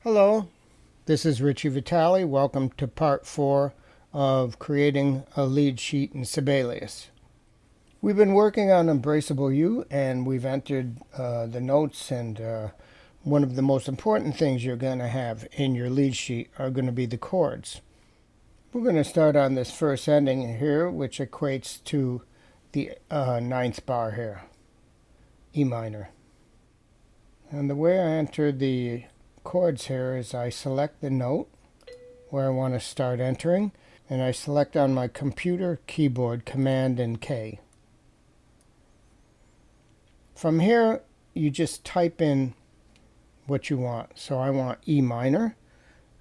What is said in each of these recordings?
Hello, this is Richie Vitale. Welcome to part 4 of creating a lead sheet in Sibelius. We've been working on Embraceable You, and we've entered the notes, and one of the most important things you're going to have in your lead sheet are going to be the chords. We're going to start on this first ending here, which equates to the ninth bar here, E minor. And the way I enter the chords here is I select the note where I want to start entering, and I select on my computer keyboard Command and K. From here you just type in what you want. So I want E minor.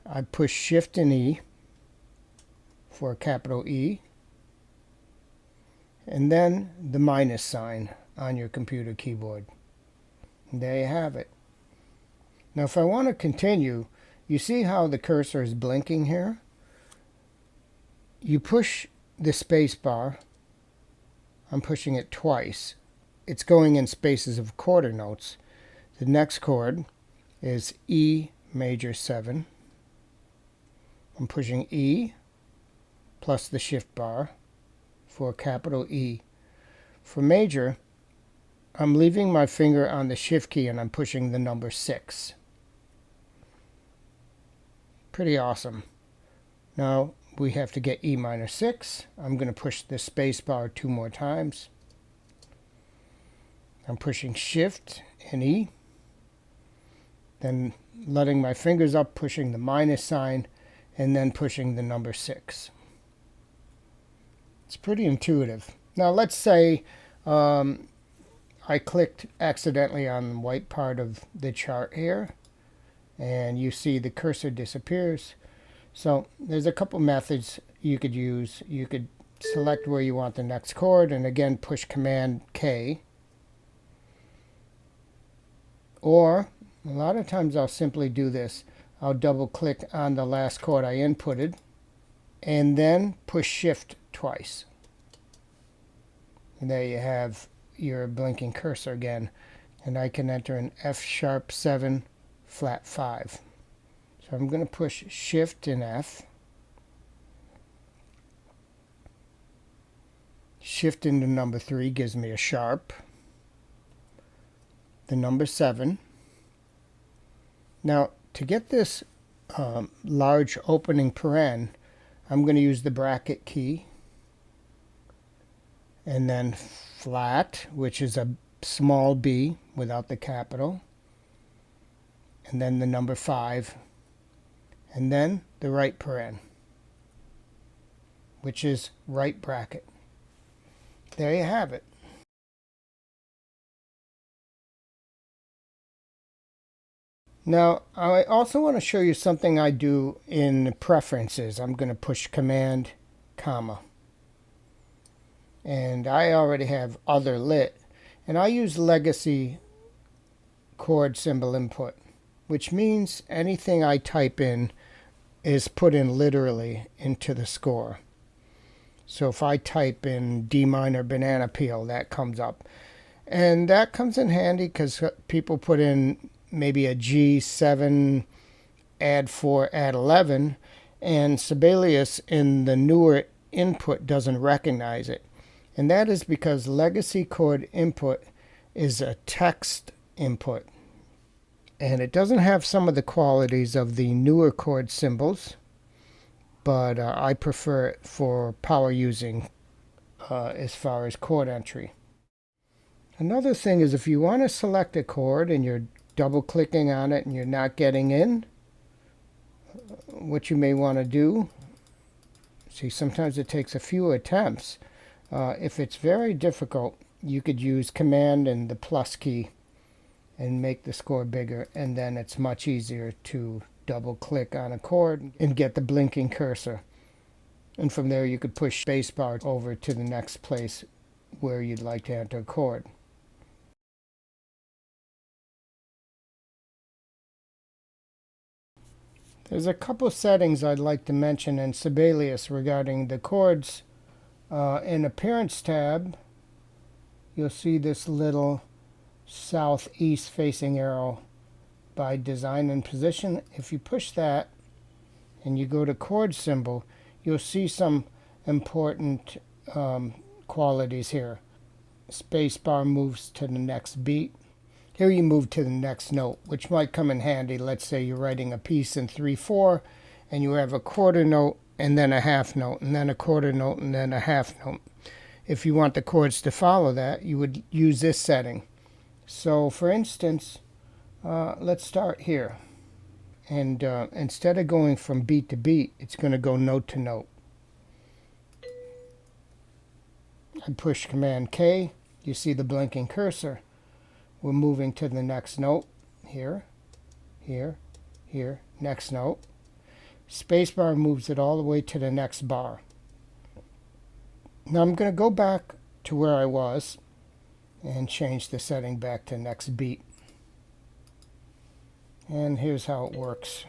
I push Shift and E for a capital E, and then the minus sign on your computer keyboard. And there you have it. Now if I want to continue, you see how the cursor is blinking here? You push the space bar. I'm pushing it twice. It's going in spaces of quarter notes. The next chord is E major 7. I'm pushing E plus the shift bar for capital E. For major, I'm leaving my finger on the shift key and I'm pushing the number 6. Pretty awesome. Now we have to get E minor 6. I'm going to push the space bar 2 more times. I'm pushing Shift and E. Then letting my fingers up, pushing the minus sign, and then pushing the number 6. It's pretty intuitive. Now let's say I clicked accidentally on the white part of the chart here, and you see the cursor disappears. So there's a couple methods you could use. You could select where you want the next chord and again push Command K. Or a lot of times I'll simply do this. I'll double click on the last chord I inputted and then push Shift twice. And there you have your blinking cursor again. And I can enter an F sharp 7 flat 5. So I'm going to push Shift and F. Shift into number 3 gives me a sharp. The number 7. Now to get this large opening paren, I'm going to use the bracket key. And then flat, which is a small b without the capital. And then the number 5, and then the right paren, which is right bracket. There you have it. Now, I also want to show you something I do in preferences. I'm going to push Command, comma. And I already have other lit, and I use legacy chord symbol input, which means anything I type in is put in literally into the score. So if I type in D minor banana peel, that comes up. And that comes in handy because people put in maybe a G7, add 4, add 11, and Sibelius in the newer input doesn't recognize it. And that is because legacy chord input is a text input. And it doesn't have some of the qualities of the newer chord symbols, but I prefer it for power using as far as chord entry. Another thing is if you want to select a chord and you're double clicking on it and you're not getting in, what you may want to do, see, sometimes it takes a few attempts. If it's very difficult, you could use Command and the plus key and make the score bigger, and then it's much easier to double click on a chord and get the blinking cursor. And from there you could push spacebar over to the next place where you'd like to enter a chord. There's a couple settings I'd like to mention in Sibelius regarding the chords. In Appearance tab, you'll see this little southeast facing arrow by design and position. If you push that and you go to chord symbol, you'll see some important qualities here. Spacebar moves to the next beat. Here you move to the next note, which might come in handy. Let's say you're writing a piece in 3/4 and you have a quarter note and then a half note and then a quarter note and then a half note. If you want the chords to follow that, you would use this setting. So for instance, let's start here. And instead of going from beat to beat, it's going to go note to note. I push Command K. You see the blinking cursor. We're moving to the next note. Here, here, here, next note. Spacebar moves it all the way to the next bar. Now I'm going to go back to where I was and change the setting back to next beat. And here's how it works.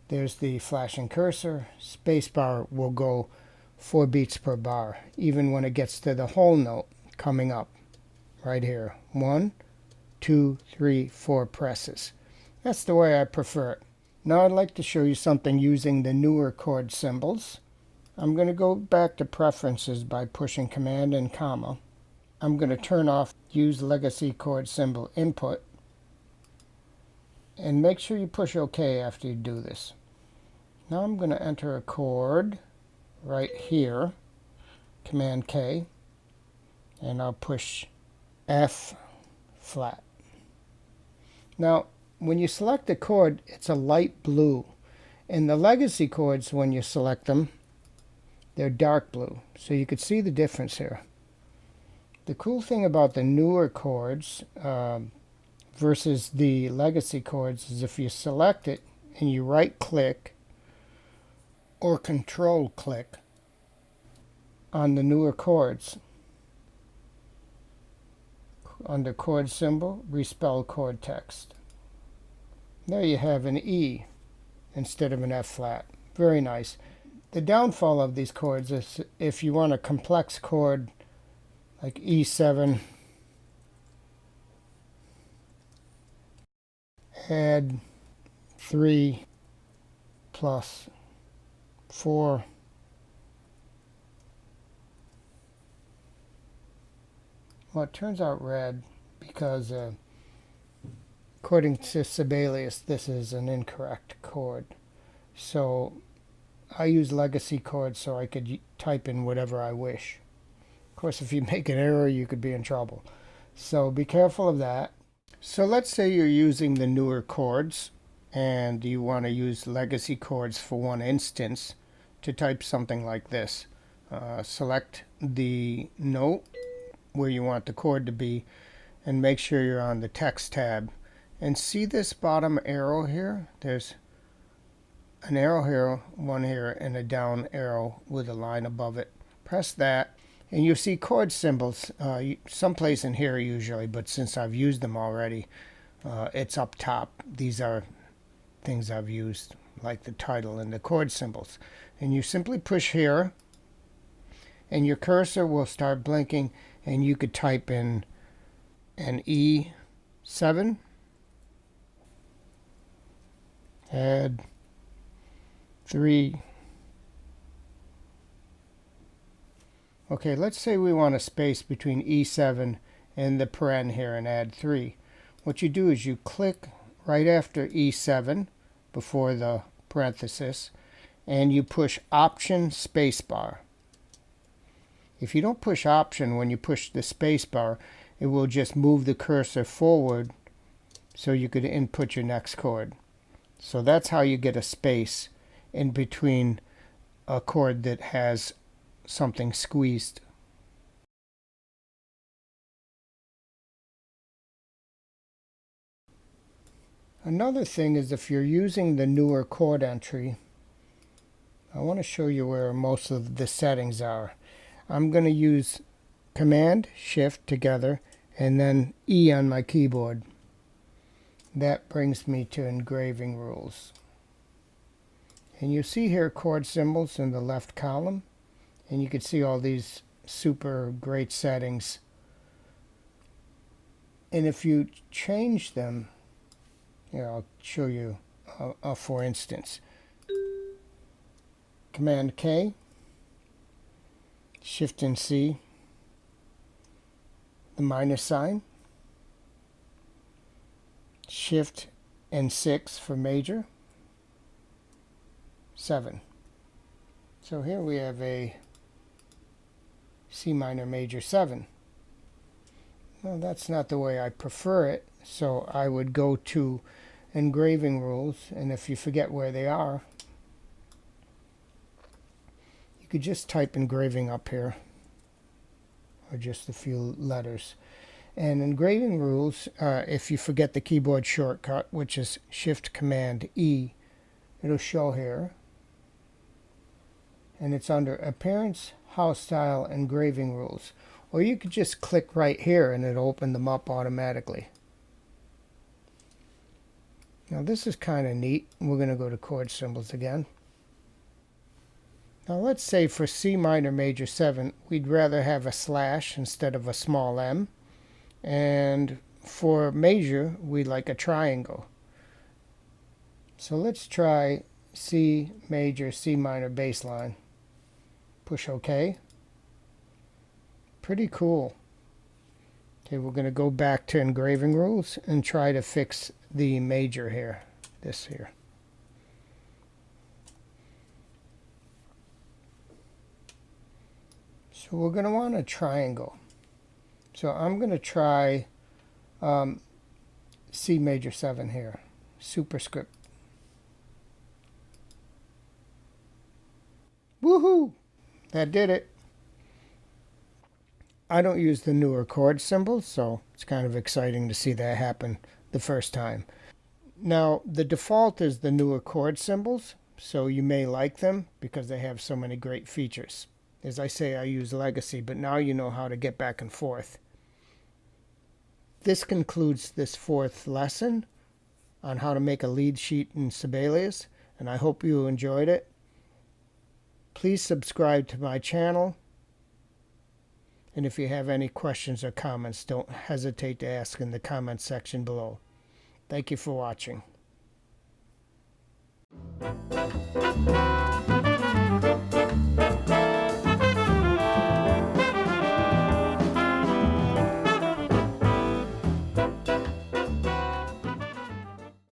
There's the flashing cursor. Spacebar will go 4 beats per bar, even when it gets to the whole note coming up. Right here. 1, 2, 3, 4 presses. That's the way I prefer it. Now I'd like to show you something using the newer chord symbols. I'm going to go back to preferences by pushing Command and comma. I'm going to turn off use legacy chord symbol input. And make sure you push OK after you do this. Now I'm going to enter a chord right here. Command K. And I'll push F flat. Now, when you select the chord, it's a light blue. In the legacy chords, when you select them, they're dark blue. So you could see the difference here. The cool thing about the newer chords versus the legacy chords is if you select it and you right-click or control-click on the newer chords, under chord symbol, respell chord text. There you have an E instead of an F flat. Very nice. The downfall of these chords is if you want a complex chord like E7, add 3 plus 4. Well, it turns out red because according to Sibelius, this is an incorrect chord. So I use legacy chords so I could type in whatever I wish. Of course, if you make an error, you could be in trouble. So be careful of that. So let's say you're using the newer chords and you want to use legacy chords for one instance to type something like this. Select the note where you want the chord to be and make sure you're on the text tab. And see this bottom arrow here? There's an arrow here, one here, and a down arrow with a line above it. Press that and you see chord symbols someplace in here usually, but since I've used them already, it's up top. These are things I've used, like the title and the chord symbols. And you simply push here and your cursor will start blinking and you could type in an E7, add 3. Okay, let's say we want a space between E7 and the paren here and add 3. What you do is you click right after E7 before the parenthesis and you push Option Spacebar. If you don't push Option when you push the spacebar, it will just move the cursor forward so you could input your next chord. So that's how you get a space in between a chord that has something squeezed. Another thing is if you're using the newer chord entry, I want to show you where most of the settings are. I'm going to use Command Shift together and then E on my keyboard. That brings me to Engraving Rules. And you see here chord symbols in the left column, and you can see all these super great settings. And if you change them, Here, I'll show you for instance. Command K, Shift and C, the minus sign, Shift and 6 for major, 7. So here we have a C minor major 7. Well, that's not the way I prefer it, so I would go to Engraving Rules, and if you forget where they are, you could just type engraving up here, or just a few letters. And Engraving Rules, if you forget the keyboard shortcut, which is Shift Command E, it'll show here. And it's under Appearance, House Style, Engraving Rules. Or you could just click right here and it'll open them up automatically. Now this is kind of neat. We're going to go to chord symbols again. Now let's say for C minor major 7, we'd rather have a slash instead of a small m. And for major, we'd like a triangle. So let's try C major, C minor bass line. Push OK. Pretty cool. Okay, we're going to go back to Engraving Rules and try to fix the major here, this here. So we're going to want a triangle. So I'm going to try C major 7 here, superscript. Woohoo! That did it. I don't use the newer chord symbols, so it's kind of exciting to see that happen the first time. Now, the default is the newer chord symbols, so you may like them because they have so many great features. As I say, I use Legacy, but now you know how to get back and forth. This concludes this 4th lesson on how to make a lead sheet in Sibelius, and I hope you enjoyed it. Please subscribe to my channel. And if you have any questions or comments, don't hesitate to ask in the comment section below. Thank you for watching.